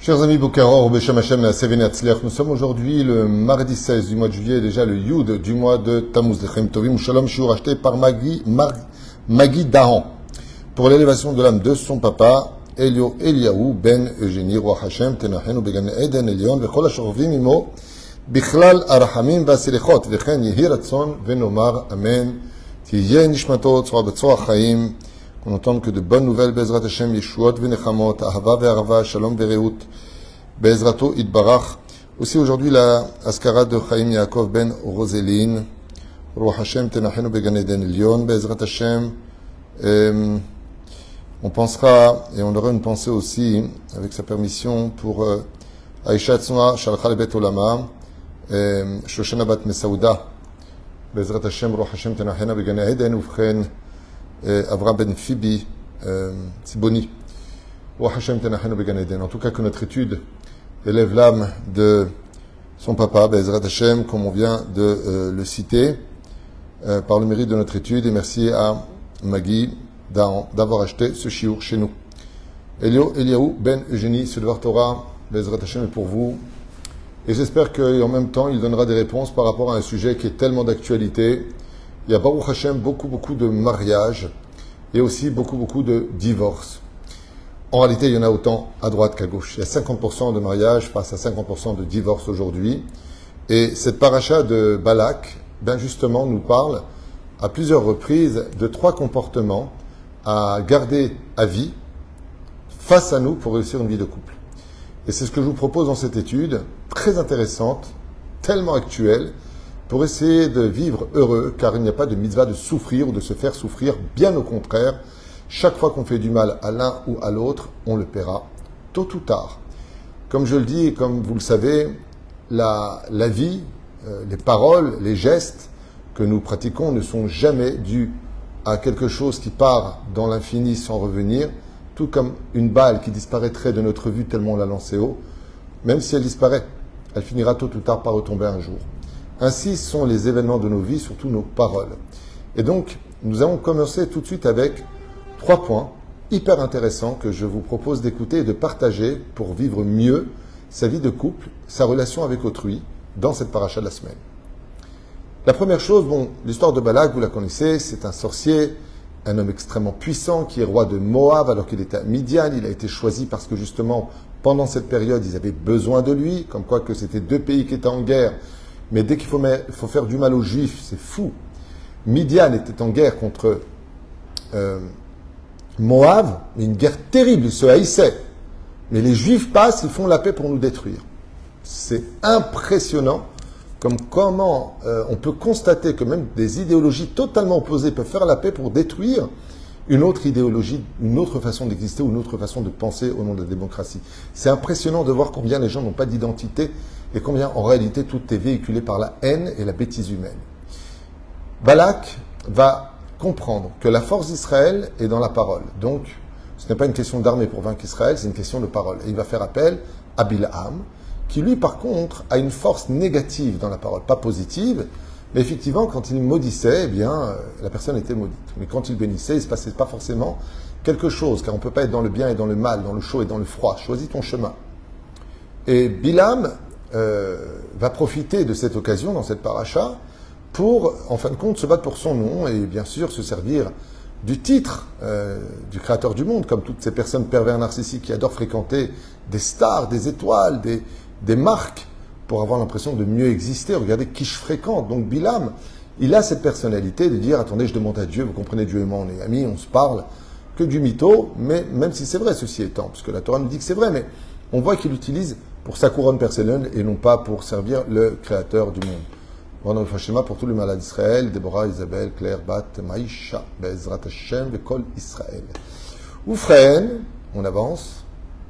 Chers amis Bokaror, Beshem Hashem et Seven Hatzliach, nous sommes aujourd'hui le mardi 16 du mois de juillet, déjà le Yud du mois de Tammuz, Lechem Tovim, Shalom, Shiur acheté par Magui Dahan, pour l'élévation de l'âme de son papa, Elio Eliaou, Ben Eugénie, Roi Hashem, Tenachenu, Began Eden, Elion, Vechol HaShorovim Imo, Bichlal Arahamim, Vasilichot, Vechen Yehi Ratzon, Venomar, Amen, Tiyeh Nishmatot, Tzora Betzora Chaim, qu'on entende que de bonnes nouvelles, Bezrat Hashem, Yeshuot, Venechamot, Ahava, Ve'arava, Shalom, Ve'reut, Bezrato, Idbarach. Aussi aujourd'hui la Askara de Chaim Yaakov Ben Roséline, Roi Hashem, Tenachenu, Began Eden, Elion, Bezrat Hashem. On pensera, et on aura une pensée aussi, avec sa permission, pour Aïcha Tznoa, Shalcha Lebet Olama, Shoshana Bat Mesaouda, Bezrat Hashem, Roi Hashem, Tenachenu, Began Eden, Ufchen, Avram Ben Fibi, Tziboni, Roi Hashem Tenachenu Began Eden. En tout cas, que notre étude élève l'âme de son papa, Bezrat Hashem, comme on vient de le citer, par le mérite de notre étude. Et merci à Magui d'avoir acheté ce chiour chez nous. Eliaou Ben Eugénie, ce devoir Torah, Bezrat Hashem est pour vous. Et j'espère qu'en même temps, il donnera des réponses par rapport à un sujet qui est tellement d'actualité. Il y a Baruch Hashem beaucoup de mariages et aussi beaucoup de divorces. En réalité, il y en a autant à droite qu'à gauche. Il y a 50% de mariages face à 50% de divorces aujourd'hui. Et cette paracha de Balak, ben justement, nous parle à plusieurs reprises de 3 comportements à garder à vie face à nous pour réussir une vie de couple. Et c'est ce que je vous propose dans cette étude, très intéressante, tellement actuelle, pour essayer de vivre heureux, car il n'y a pas de mitzvah de souffrir ou de se faire souffrir, bien au contraire. Chaque fois qu'on fait du mal à l'un ou à l'autre, on le paiera, tôt ou tard. Comme je le dis et comme vous le savez, la vie, les paroles, les gestes que nous pratiquons ne sont jamais dus à quelque chose qui part dans l'infini sans revenir, tout comme une balle qui disparaîtrait de notre vue tellement on l'a lancée haut. Même si elle disparaît, elle finira tôt ou tard par retomber un jour. Ainsi sont les événements de nos vies, surtout nos paroles. Et donc, nous allons commencer tout de suite avec 3 points hyper intéressants que je vous propose d'écouter et de partager pour vivre mieux sa vie de couple, sa relation avec autrui, dans cette paracha de la semaine. La première chose, l'histoire de Balak, vous la connaissez, c'est un sorcier, un homme extrêmement puissant qui est roi de Moab alors qu'il était à Midian. Il a été choisi parce que justement, pendant cette période, ils avaient besoin de lui, comme quoi que c'était 2 pays qui étaient en guerre. Mais dès qu'il faut faire du mal aux Juifs, c'est fou. Midian était en guerre contre Moab, mais une guerre terrible, ils se haïssaient. Mais les Juifs passent, ils font la paix pour nous détruire. C'est impressionnant comment on peut constater que même des idéologies totalement opposées peuvent faire la paix pour détruire une autre idéologie, une autre façon d'exister ou une autre façon de penser au nom de la démocratie. C'est impressionnant de voir combien les gens n'ont pas d'identité et combien en réalité tout est véhiculé par la haine et la bêtise humaine. Balak va comprendre que la force d'Israël est dans la parole. Donc, ce n'est pas une question d'armée pour vaincre Israël, c'est une question de parole. Et il va faire appel à Bilham, qui lui, par contre, a une force négative dans la parole, pas positive. Mais effectivement, quand il maudissait, eh bien, la personne était maudite. Mais quand il bénissait, il ne se passait pas forcément quelque chose, car on ne peut pas être dans le bien et dans le mal, dans le chaud et dans le froid. Choisis ton chemin. Et Bilham va profiter de cette occasion, dans cette paracha, pour, en fin de compte, se battre pour son nom et bien sûr se servir du titre du créateur du monde, comme toutes ces personnes pervers narcissiques qui adorent fréquenter des stars, des étoiles, des marques, pour avoir l'impression de mieux exister. Regardez qui je fréquente. Donc Bilham, il a cette personnalité de dire, attendez, je demande à Dieu, vous comprenez, Dieu et moi, on est amis, on se parle, que du mytho, mais même si c'est vrai, ceci étant, parce que la Torah nous dit que c'est vrai, mais on voit qu'il l'utilise pour sa couronne personnelle et non pas pour servir le créateur du monde. Voilà le Fashema pour tous les malades d'Israël, Déborah, Isabelle, Claire, Bat, Maïcha, Bezrat Hashem, Bekol Israël. Oufren, on avance,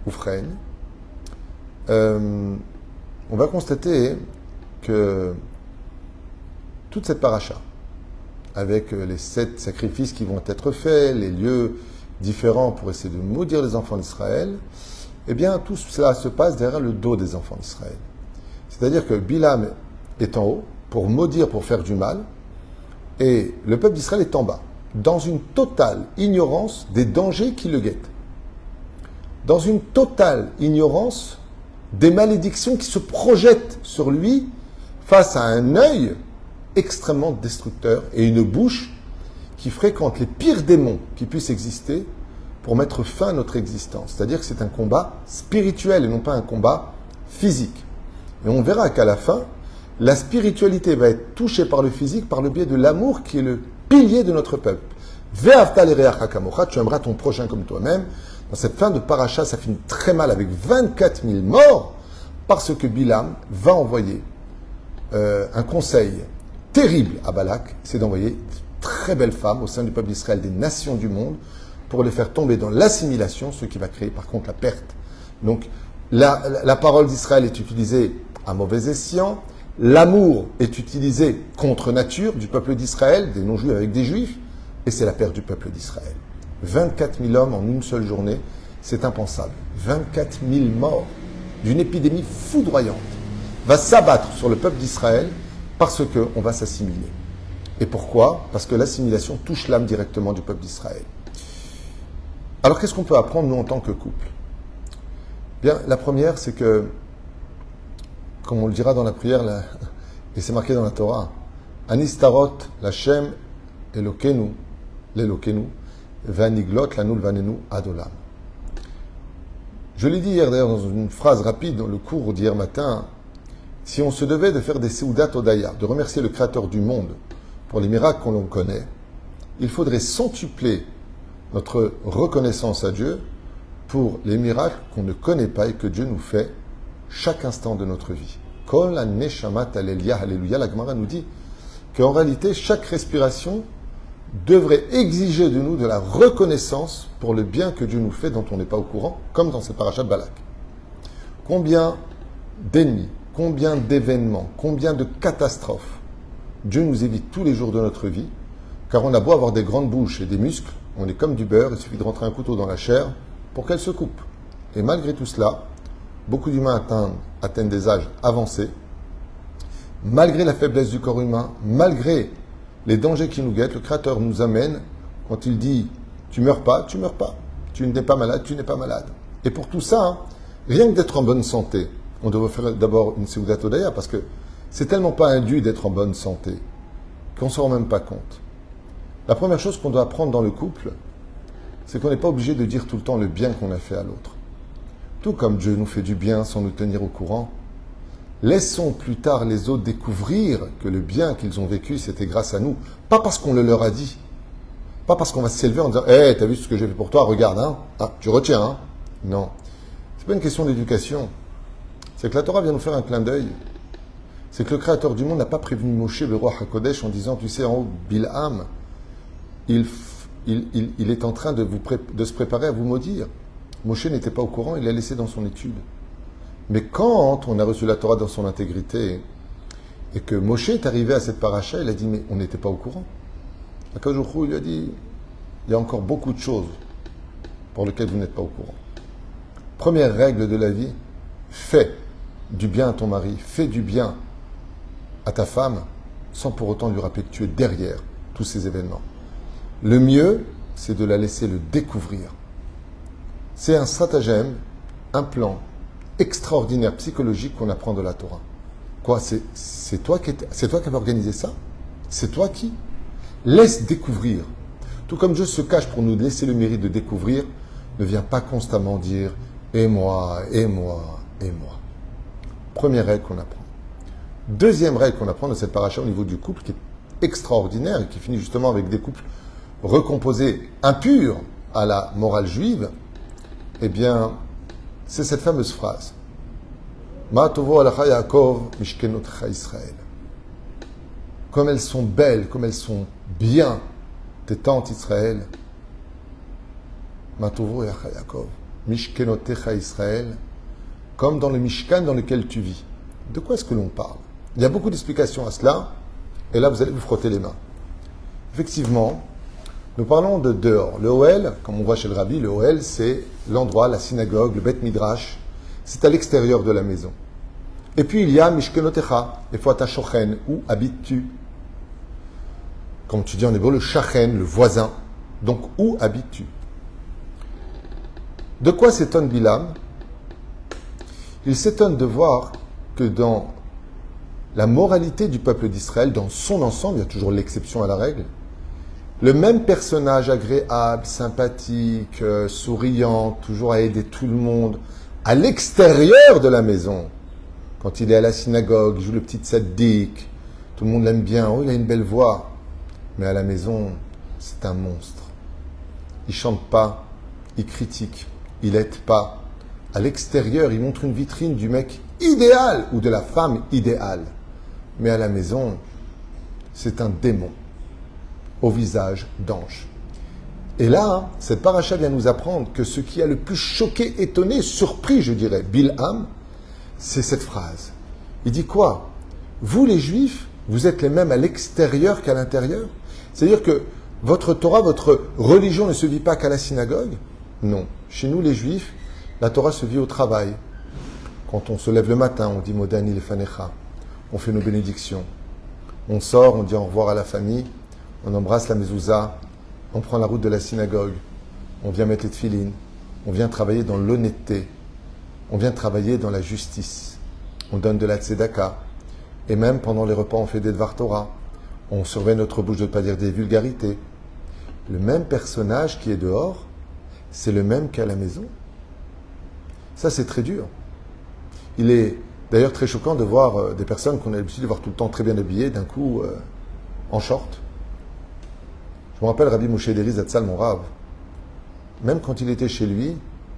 Oufren. On va constater que toute cette paracha, avec les 7 sacrifices qui vont être faits, les lieux différents pour essayer de maudire les enfants d'Israël, eh bien tout cela se passe derrière le dos des enfants d'Israël. C'est-à-dire que Bilham est en haut pour maudire, pour faire du mal, et le peuple d'Israël est en bas, dans une totale ignorance des dangers qui le guettent. dans une totale ignorance des malédictions qui se projettent sur lui face à un œil extrêmement destructeur et une bouche qui fréquente les pires démons qui puissent exister pour mettre fin à notre existence. C'est-à-dire que c'est un combat spirituel et non pas un combat physique. Et on verra qu'à la fin, la spiritualité va être touchée par le physique par le biais de l'amour qui est le pilier de notre peuple. Ve'avta l'ereacha kamocha, tu aimeras ton prochain comme toi-même. Dans cette fin de paracha, ça finit très mal avec 24 000 morts parce que Bilam va envoyer un conseil terrible à Balak, c'est d'envoyer de très belles femmes au sein du peuple d'Israël, des nations du monde, pour les faire tomber dans l'assimilation, ce qui va créer par contre la perte. Donc la parole d'Israël est utilisée à mauvais escient, l'amour est utilisé contre nature du peuple d'Israël, des non-juifs avec des juifs, et c'est la perte du peuple d'Israël. 24 000 hommes en une seule journée, c'est impensable. 24 000 morts d'une épidémie foudroyante va s'abattre sur le peuple d'Israël parce qu'on va s'assimiler. Et pourquoi? Parce que l'assimilation touche l'âme directement du peuple d'Israël. Alors qu'est-ce qu'on peut apprendre, nous, en tant que couple? Bien, la première, c'est que, comme on le dira dans la prière, et c'est marqué dans la Torah, Anistarot, l'Hashem, Elokenu, l'Elokenu, Vaniglot, l'Anul Vanenu, Adolam. Je l'ai dit hier d'ailleurs dans une phrase rapide dans le cours d'hier matin, si on se devait de faire des Seudat Odaya, de remercier le Créateur du monde pour les miracles qu'on connaît, il faudrait centupler notre reconnaissance à Dieu pour les miracles qu'on ne connaît pas et que Dieu nous fait chaque instant de notre vie. Kol Neshamat Alléluia, Alléluia, la Gemara nous dit qu'en réalité, chaque respiration devrait exiger de nous de la reconnaissance pour le bien que Dieu nous fait dont on n'est pas au courant, comme dans ces parachas de Balak. Combien d'ennemis, combien d'événements, combien de catastrophes Dieu nous évite tous les jours de notre vie, car on a beau avoir des grandes bouches et des muscles, on est comme du beurre, il suffit de rentrer un couteau dans la chair pour qu'elle se coupe. Et malgré tout cela, beaucoup d'humains atteignent des âges avancés, malgré la faiblesse du corps humain, malgré les dangers qui nous guettent, le Créateur nous amène, quand il dit « tu meurs pas, tu meurs pas, tu n'es pas malade, tu n'es pas malade ». Et pour tout ça, rien que d'être en bonne santé, on devrait faire d'abord une Seudat Odaya, parce que c'est tellement pas un dû d'être en bonne santé, qu'on ne s'en rend même pas compte. La première chose qu'on doit apprendre dans le couple, c'est qu'on n'est pas obligé de dire tout le temps le bien qu'on a fait à l'autre. Tout comme Dieu nous fait du bien sans nous tenir au courant, laissons plus tard les autres découvrir que le bien qu'ils ont vécu, c'était grâce à nous. Pas parce qu'on le leur a dit. Pas parce qu'on va s'élever en disant « Hé, t'as vu ce que j'ai fait pour toi, regarde, hein. Ah, tu retiens, hein ?» Non. C'est pas une question d'éducation. C'est que la Torah vient nous faire un clin d'œil. C'est que le Créateur du monde n'a pas prévenu Moshe, le roi HaKodesh, en disant « Tu sais, en haut, Bilham, il est en train de se préparer à vous maudire. » Moshe n'était pas au courant, il l'a laissé dans son étude. Mais quand on a reçu la Torah dans son intégrité et que Moshe est arrivé à cette paracha, il a dit, mais on n'était pas au courant. Akadosh Baruch Hu, il a dit, il y a encore beaucoup de choses pour lesquelles vous n'êtes pas au courant. Première règle de la vie, fais du bien à ton mari, fais du bien à ta femme, sans pour autant lui rappeler que tu es derrière tous ces événements. Le mieux, c'est de la laisser le découvrir. C'est un stratagème, un plan extraordinaire, psychologique qu'on apprend de la Torah. Quoi, c'est toi qui avais organisé ça? C'est toi qui? Laisse découvrir. Tout comme Dieu se cache pour nous laisser le mérite de découvrir, ne viens pas constamment dire « et moi, et moi, et moi ». Première règle qu'on apprend. Deuxième règle qu'on apprend de cette paracha au niveau du couple, qui est extraordinaire et qui finit justement avec des couples recomposés, impurs à la morale juive, eh bien, c'est cette fameuse phrase. Ma tovo alacha Yaakov mishkenotcha Israël. Comme elles sont belles, comme elles sont bien, tes tentes Israël. Ma tovo alacha Yaakov mishkenotcha Israël. Comme dans le Mishkan dans lequel tu vis. De quoi est-ce que l'on parle? Il y a beaucoup d'explications à cela, et là vous allez vous frotter les mains. Effectivement, nous parlons de dehors. Le Ohel, comme on voit chez le Rabbi, le Ohel, c'est l'endroit, la synagogue, le Beth Midrash. C'est à l'extérieur de la maison. Et puis il y a Mishkenotecha, et Foata Shochen, où habites-tu? Comme tu dis en hébreu, le Shachen, le voisin. Donc où habites-tu? De quoi s'étonne Bilam? Il s'étonne de voir que dans la moralité du peuple d'Israël, dans son ensemble, il y a toujours l'exception à la règle, le même personnage agréable, sympathique, souriant, toujours à aider tout le monde, à l'extérieur de la maison, quand il est à la synagogue, il joue le petit tzaddik, tout le monde l'aime bien, oh il a une belle voix, mais à la maison, c'est un monstre. Il chante pas, il critique, il aide pas. À l'extérieur, il montre une vitrine du mec idéal ou de la femme idéale. Mais à la maison, c'est un démon au visage d'ange. Et là, cette paracha vient nous apprendre que ce qui a le plus choqué, étonné, surpris, je dirais, Bilham, c'est cette phrase. Il dit quoi? Vous les Juifs, vous êtes les mêmes à l'extérieur qu'à l'intérieur? C'est-à-dire que votre Torah, votre religion ne se vit pas qu'à la synagogue? Non. Chez nous, les Juifs, la Torah se vit au travail. Quand on se lève le matin, on dit Modani lefanecha. On fait nos bénédictions. On sort, on dit au revoir à la famille. On embrasse la mezouza. On prend la route de la synagogue. On vient mettre les tefilines. On vient travailler dans l'honnêteté. On vient travailler dans la justice. On donne de la tzedaka. Et même pendant les repas, on fait des dvar Torah. On surveille notre bouche de ne pas dire des vulgarités. Le même personnage qui est dehors, c'est le même qu'à la maison. Ça, c'est très dur. Il est d'ailleurs très choquant de voir des personnes qu'on a l'habitude de voir tout le temps très bien habillées, d'un coup en short. Je me rappelle Rabbi Moshe Deri Zatzal, mon rave, même quand il était chez lui,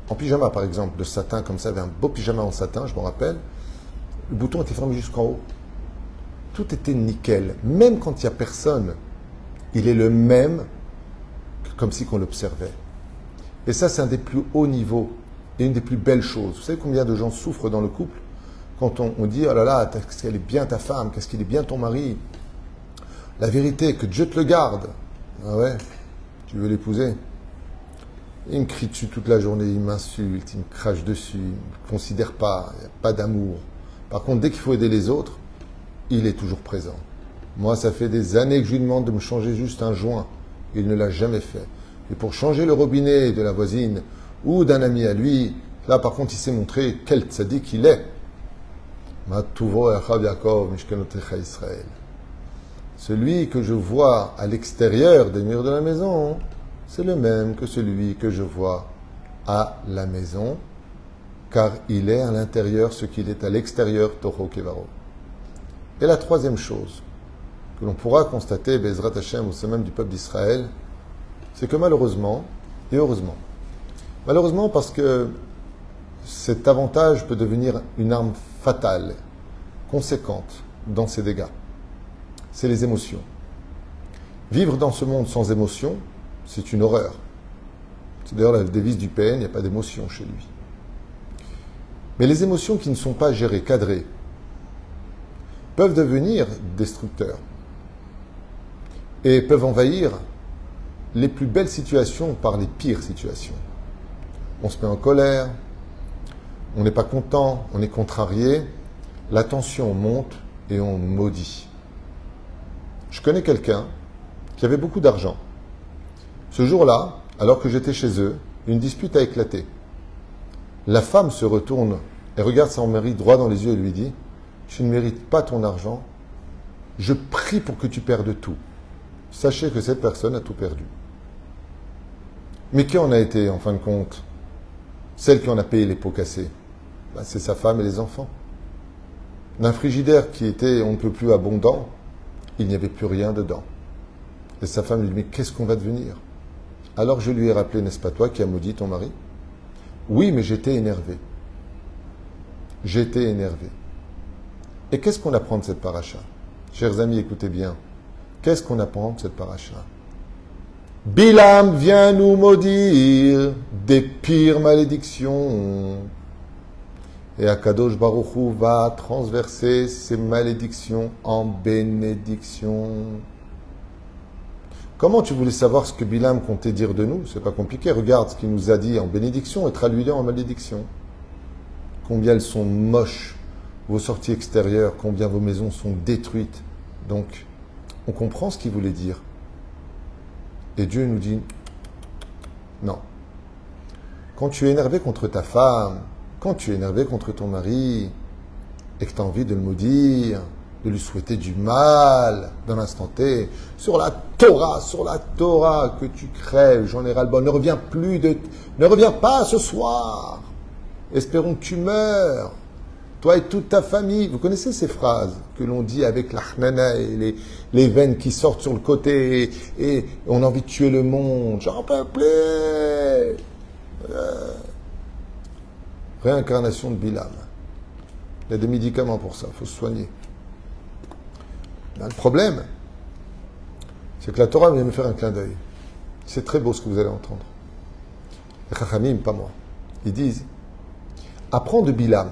en pyjama par exemple, de satin comme ça, avait un beau pyjama en satin, je me rappelle, le bouton était fermé jusqu'en haut. Tout était nickel. Même quand il n'y a personne, il est le même, comme si qu'on l'observait. Et ça, c'est un des plus hauts niveaux et une des plus belles choses. Vous savez combien de gens souffrent dans le couple quand on dit « Oh là là, qu'est-ce qu'elle est bien ta femme, qu'est-ce qu'il est bien ton mari ?» La vérité, que Dieu te le garde. Ah ouais, tu veux l'épouser? Il me crie dessus toute la journée, il m'insulte, il me crache dessus, il ne me considère pas, il n'y a pas d'amour. Par contre, dès qu'il faut aider les autres, il est toujours présent. Moi, ça fait des années que je lui demande de me changer juste un joint. Il ne l'a jamais fait. Et pour changer le robinet de la voisine ou d'un ami à lui, là, par contre, il s'est montré quel tzaddik il est. Celui que je vois à l'extérieur des murs de la maison, c'est le même que celui que je vois à la maison, car il est à l'intérieur ce qu'il est à l'extérieur, Toho Kevaro. Et la troisième chose que l'on pourra constater, Bezrat Hashem, au sein même du peuple d'Israël, c'est que malheureusement, et heureusement, malheureusement parce que cet avantage peut devenir une arme fatale, conséquente dans ses dégâts, c'est les émotions. Vivre dans ce monde sans émotion, c'est une horreur. C'est d'ailleurs la devise du PN, il n'y a pas d'émotion chez lui. Mais les émotions qui ne sont pas gérées, cadrées, peuvent devenir destructeurs et peuvent envahir les plus belles situations par les pires situations. On se met en colère, on n'est pas content, on est contrarié, la tension monte et on maudit. Je connais quelqu'un qui avait beaucoup d'argent. Ce jour-là, alors que j'étais chez eux, une dispute a éclaté. La femme se retourne et regarde son mari droit dans les yeux et lui dit « Tu ne mérites pas ton argent, je prie pour que tu perdes tout. » Sachez que cette personne a tout perdu. Mais qui en a été, en fin de compte? Celle qui en a payé les pots cassés, c'est sa femme et les enfants. D'un frigidaire qui était on ne peut plus abondant, il n'y avait plus rien dedans. Et sa femme lui dit « Mais qu'est-ce qu'on va devenir ?» Alors je lui ai rappelé « N'est-ce pas toi qui as maudit ton mari ?» Oui, mais j'étais énervé. J'étais énervé. Et qu'est-ce qu'on apprend de cette paracha? Chers amis, écoutez bien. Qu'est-ce qu'on apprend de cette paracha? Bilam vient nous maudire des pires malédictions. Et Akadosh Baruch Hu va transverser ces malédictions en bénédictions. Comment tu voulais savoir ce que Bilam comptait dire de nous? C'est pas compliqué. Regarde ce qu'il nous a dit en bénédiction et traduis-le en malédiction. Combien elles sont moches, vos sorties extérieures, combien vos maisons sont détruites. Donc, on comprend ce qu'il voulait dire. Et Dieu nous dit, non. quand tu es énervé contre ta femme, quand tu es énervé contre ton mari, et que tu as envie de le maudire, de lui souhaiter du mal dans l'instant T, sur la Torah que tu crèves, j'en ai ras-le-bol, ne reviens pas ce soir. Espérons que tu meurs, toi et toute ta famille. Vous connaissez ces phrases que l'on dit avec l'achnana et les veines qui sortent sur le côté et on a envie de tuer le monde. J'en peux plus. Réincarnation de Bilam. Il y a des médicaments pour ça, il faut se soigner. Ben, le problème, c'est que la Torah vient me faire un clin d'œil. C'est très beau ce que vous allez entendre. Les Chachamim, pas moi. Ils disent, apprends de Bilam,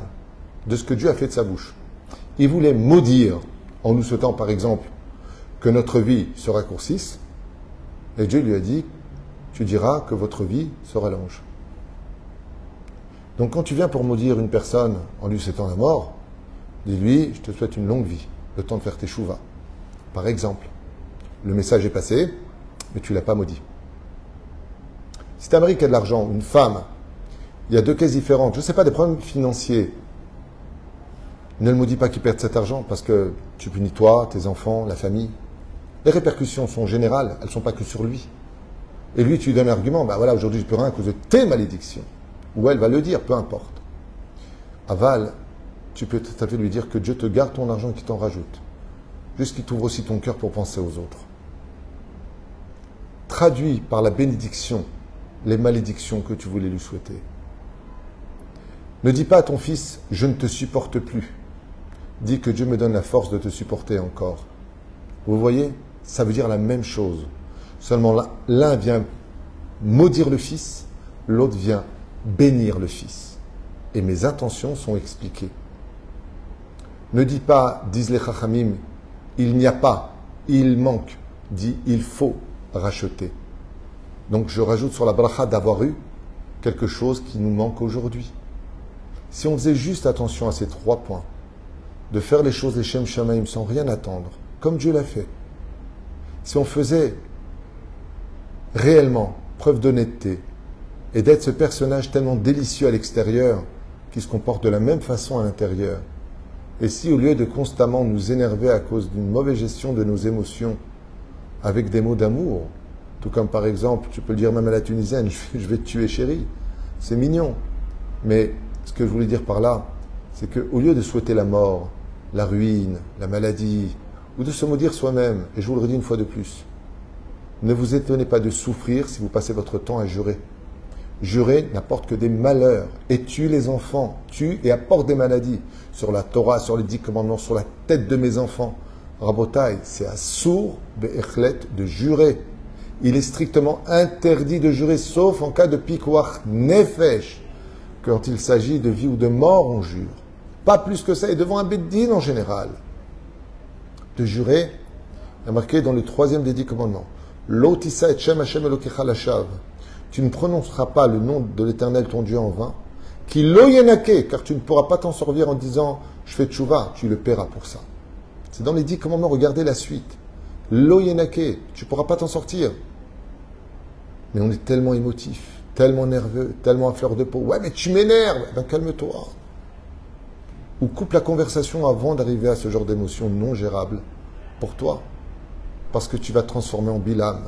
de ce que Dieu a fait de sa bouche. Il voulait maudire, en nous souhaitant par exemple que notre vie se raccourcisse, et Dieu lui a dit, tu diras que votre vie se rallonge. Donc quand tu viens pour maudire une personne en lui souhaitant la mort, dis-lui, je te souhaite une longue vie, le temps de faire tes chouvas. Par exemple, le message est passé, mais tu ne l'as pas maudit. Si ta mari qui a de l'argent, une femme, il y a deux caisses différentes, je ne sais pas, des problèmes financiers, ne le maudis pas qu'il perde cet argent parce que tu punis toi, tes enfants, la famille. Les répercussions sont générales, elles ne sont pas que sur lui. Et lui, tu lui donnes un argument, ben voilà, aujourd'hui je peux rien à cause de tes malédictions. Ou elle va le dire, peu importe. Aval, tu peux tout à fait lui dire que Dieu te garde ton argent et qu'il t'en rajoute. Juste qu'il t'ouvre aussi ton cœur pour penser aux autres. Traduis par la bénédiction les malédictions que tu voulais lui souhaiter. Ne dis pas à ton fils, je ne te supporte plus. Dis que Dieu me donne la force de te supporter encore. Vous voyez, ça veut dire la même chose. Seulement l'un vient maudire le fils, l'autre vient bénir le fils. Et mes intentions sont expliquées. Ne dis pas, disent les Chachamim, il n'y a pas, il manque. Dis, il faut racheter. Donc je rajoute sur la bracha d'avoir eu quelque chose qui nous manque aujourd'hui. Si on faisait juste attention à ces 3 points, de faire les choses les Shem Shamaim sans rien attendre, comme Dieu l'a fait, si on faisait réellement preuve d'honnêteté et d'être ce personnage tellement délicieux à l'extérieur qui se comporte de la même façon à l'intérieur, et si au lieu de constamment nous énerver à cause d'une mauvaise gestion de nos émotions avec des mots d'amour, tout comme par exemple, tu peux le dire même à la tunisienne, je vais te tuer chérie, c'est mignon, mais ce que je voulais dire par là, c'est qu'au lieu de souhaiter la mort, la ruine, la maladie, ou de se maudire soi-même, et je vous le redis une fois de plus, ne vous étonnez pas de souffrir si vous passez votre temps à jurer. Jurer n'apporte que des malheurs et tue les enfants, tue et apporte des maladies. Sur la Torah, sur les 10 commandements, sur la tête de mes enfants. Rabotai, c'est à sourd de jurer. Il est strictement interdit de jurer, sauf en cas de pikuach nefesh. Quand il s'agit de vie ou de mort, on jure. Pas plus que ça, et devant un beddin en général. De jurer, il y a marqué dans le 3e des 10 commandements. L'otissa et Shem Hashem Elokecha lashav. Tu ne prononceras pas le nom de l'Éternel ton Dieu en vain. Qui loyenake, car tu ne pourras pas t'en sortir en disant je fais tchouva, tu le paieras pour ça. C'est dans les 10 commandements, regardez la suite. Loyenake, tu ne pourras pas t'en sortir. Mais on est tellement émotif, tellement nerveux, tellement à fleur de peau. Ouais, mais tu m'énerves. Ben calme-toi. Ou coupe la conversation avant d'arriver à ce genre d'émotion non gérable pour toi. Parce que tu vas te transformer en Bilam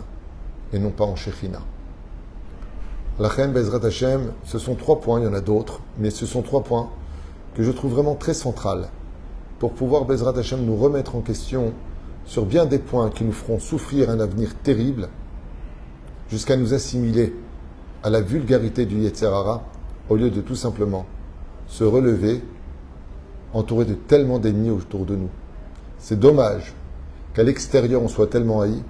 et non pas en Shechina. La Chen Bezrat Hashem, ce sont 3 points, il y en a d'autres, mais ce sont 3 points que je trouve vraiment très centrales pour pouvoir Bezrat Hashem nous remettre en question sur bien des points qui nous feront souffrir un avenir terrible jusqu'à nous assimiler à la vulgarité du Yetzer Hara au lieu de tout simplement se relever entouré de tellement d'ennemis autour de nous. C'est dommage qu'à l'extérieur on soit tellement haïs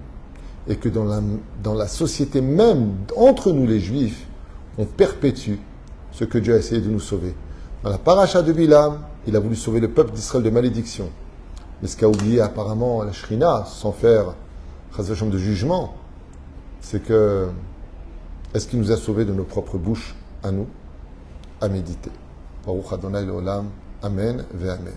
et que dans la société même, entre nous les Juifs, on perpétue ce que Dieu a essayé de nous sauver. Dans la paracha de Bilam, il a voulu sauver le peuple d'Israël de malédiction. Mais ce qu'a oublié apparemment la Shrina, sans faire de jugement, c'est que est-ce qu'il nous a sauvés de nos propres bouches à nous, à méditer. Baruch Adonai l'olam, Amen ve Amen.